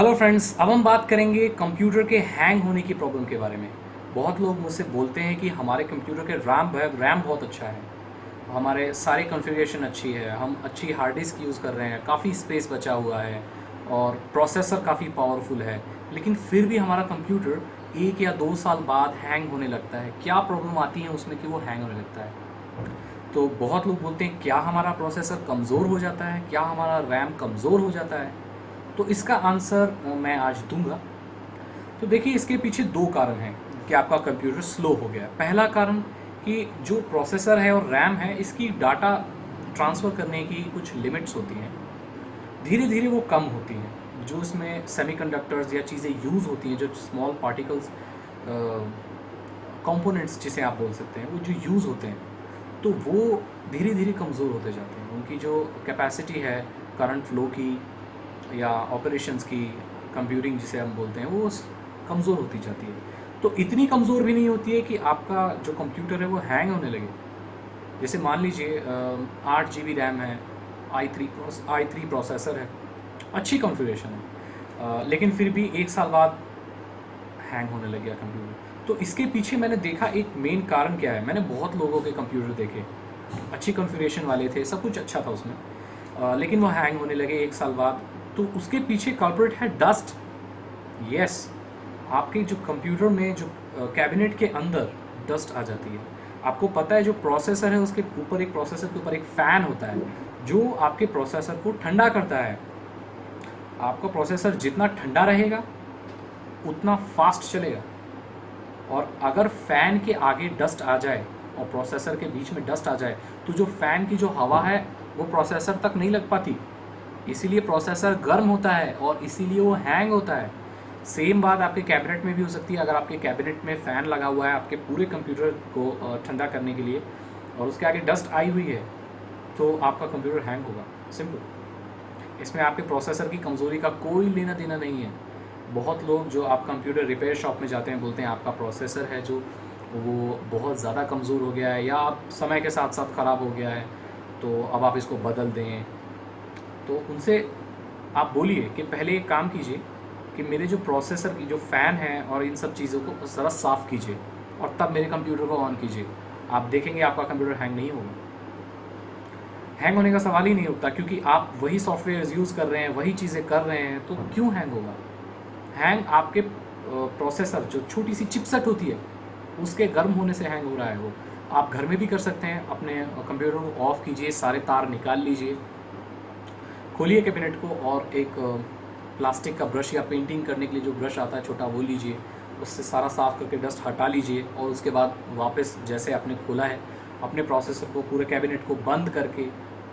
Hello friends, अब हम बात करेंगे कंप्यूटर के हैंग होने की प्रॉब्लम के बारे में। बहुत लोग मुझसे बोलते हैं कि हमारे कंप्यूटर के रैम बहुत अच्छा है, हमारे सारे कॉन्फ़िगरेशन अच्छी है, हम अच्छी हार्ड डिस्क यूज़ कर रहे हैं, काफ़ी स्पेस बचा हुआ है और प्रोसेसर काफ़ी पावरफुल है, लेकिन फिर भी हमारा कंप्यूटर 1 या 2 साल बाद हैंग होने लगता है। क्या प्रॉब्लम आती है उसमें कि वो हैंग होने लगता है? तो बहुत लोग बोलते हैं क्या हमारा प्रोसेसर कमज़ोर हो जाता है? क्या हमारा रैम कमज़ोर हो जाता है? तो इसका आंसर मैं आज दूंगा। तो देखिए, इसके पीछे दो कारण हैं कि आपका कंप्यूटर स्लो हो गया। पहला कारण कि जो प्रोसेसर है और रैम है, इसकी डाटा ट्रांसफ़र करने की कुछ लिमिट्स होती हैं, धीरे धीरे वो कम होती हैं। जो इसमें सेमीकंडक्टर्स या चीज़ें यूज़ होती हैं, जो स्मॉल पार्टिकल्स कंपोनेंट्स जिसे आप बोल सकते हैं, वो जो यूज़ होते हैं, तो वो धीरे धीरे कमज़ोर होते जाते हैं। उनकी जो कैपेसिटी है करंट फ्लो की या ऑपरेशंस की, कंप्यूटिंग जिसे हम बोलते हैं, वो कमज़ोर होती जाती है। तो इतनी कमज़ोर भी नहीं होती है कि आपका जो कंप्यूटर है वो हैंग होने लगे। जैसे मान लीजिए 8 GB रैम है, आई थ्री प्रोसेसर है, अच्छी कॉन्फ़िगरेशन है, लेकिन फिर भी 1 साल बाद हैंग होने लग गया कंप्यूटर। तो इसके पीछे मैंने देखा एक मेन कारण क्या है। मैंने बहुत लोगों के कंप्यूटर देखे, अच्छी कॉन्फ़िगरेशन वाले थे, सब कुछ अच्छा था उसमें, लेकिन वो हैंग होने लगे 1 साल बाद। तो उसके पीछे कल्प्रिट है डस्ट। यस, आपके जो कंप्यूटर में जो कैबिनेट के अंदर डस्ट आ जाती है। आपको पता है जो प्रोसेसर है उसके ऊपर, एक प्रोसेसर के ऊपर एक फ़ैन होता है जो आपके प्रोसेसर को ठंडा करता है। आपका प्रोसेसर जितना ठंडा रहेगा उतना फास्ट चलेगा। और अगर फ़ैन के आगे डस्ट आ जाए और प्रोसेसर के बीच में डस्ट आ जाए, तो जो फ़ैन की जो हवा है वो प्रोसेसर तक नहीं लग पाती, इसीलिए प्रोसेसर गर्म होता है और इसीलिए वो हैंग होता है। सेम बात आपके कैबिनेट में भी हो सकती है। अगर आपके कैबिनेट में फ़ैन लगा हुआ है आपके पूरे कंप्यूटर को ठंडा करने के लिए, और उसके आगे डस्ट आई हुई है, तो आपका कंप्यूटर हैंग होगा। सिंपल। इसमें आपके प्रोसेसर की कमज़ोरी का कोई लेना देना नहीं है। बहुत लोग जो आप कंप्यूटर रिपेयर शॉप में जाते हैं बोलते हैं आपका प्रोसेसर है जो वो बहुत ज़्यादा कमज़ोर हो गया है, या आप समय के साथ साथ ख़राब हो गया है, तो अब आप इसको बदल दें। तो उनसे आप बोलिए कि पहले एक काम कीजिए कि मेरे जो प्रोसेसर की जो फ़ैन है और इन सब चीज़ों को ज़रा साफ़ कीजिए और तब मेरे कंप्यूटर को ऑन कीजिए। आप देखेंगे आपका कंप्यूटर हैंग नहीं होगा। हैंग होने का सवाल ही नहीं उठता, क्योंकि आप वही सॉफ्टवेयर यूज़ कर रहे हैं, वही चीज़ें कर रहे हैं, तो क्यों हैंग होगा? हैंग आपके प्रोसेसर जो छोटी सी चिपसेट होती है उसके गर्म होने से हैंग हो रहा है। वो आप घर में भी कर सकते हैं। अपने कंप्यूटर को ऑफ़ कीजिए, सारे तार निकाल लीजिए, खोलिए कैबिनेट को और एक प्लास्टिक का ब्रश या पेंटिंग करने के लिए जो ब्रश आता है छोटा, वो लीजिए, उससे सारा साफ़ करके डस्ट हटा लीजिए, और उसके बाद वापस जैसे आपने खोला है अपने प्रोसेसर को, पूरे कैबिनेट को बंद करके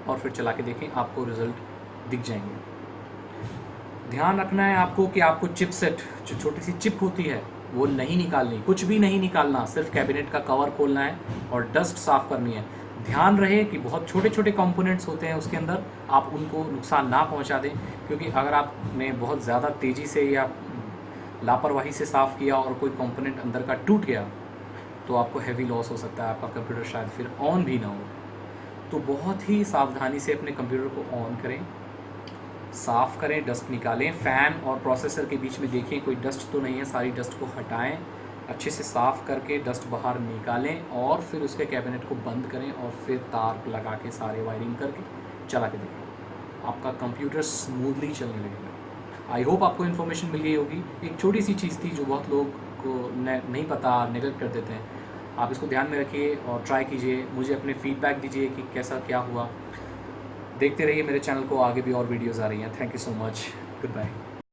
और फिर चला के देखें, आपको रिज़ल्ट दिख जाएंगे। ध्यान रखना है आपको कि आपको चिपसेट, जो छोटी सी चिप होती है, वो नहीं निकालनी, कुछ भी नहीं निकालना, सिर्फ कैबिनेट का कवर खोलना है और डस्ट साफ़ करनी है। ध्यान रहे कि बहुत छोटे छोटे कंपोनेंट्स होते हैं उसके अंदर, आप उनको नुकसान ना पहुंचा दें, क्योंकि अगर आपने बहुत ज़्यादा तेज़ी से या लापरवाही से साफ़ किया और कोई कंपोनेंट अंदर का टूट गया, तो आपको हैवी लॉस हो सकता है, आपका कंप्यूटर शायद फिर ऑन भी ना हो। तो बहुत ही सावधानी से अपने कंप्यूटर को ऑन करें, साफ़ करें, डस्ट निकालें, फ़ैन और प्रोसेसर के बीच में देखें कोई डस्ट तो नहीं है, सारी डस्ट को हटाएं, अच्छे से साफ़ करके डस्ट बाहर निकालें, और फिर उसके कैबिनेट को बंद करें और फिर तार लगा के सारे वायरिंग करके चला के देखें, आपका कंप्यूटर स्मूथली चलने लगेगा। आई होप आपको इन्फॉर्मेशन मिल गई होगी। एक छोटी सी चीज़ थी जो बहुत लोग को नहीं पता, नेगलेक्ट कर देते हैं। आप इसको ध्यान में रखिए और ट्राई कीजिए, मुझे अपने फीडबैक दीजिए कि कैसा क्या हुआ। देखते रहिए मेरे चैनल को, आगे भी और वीडियोज़ आ रही हैं। Thank you so much. Good bye.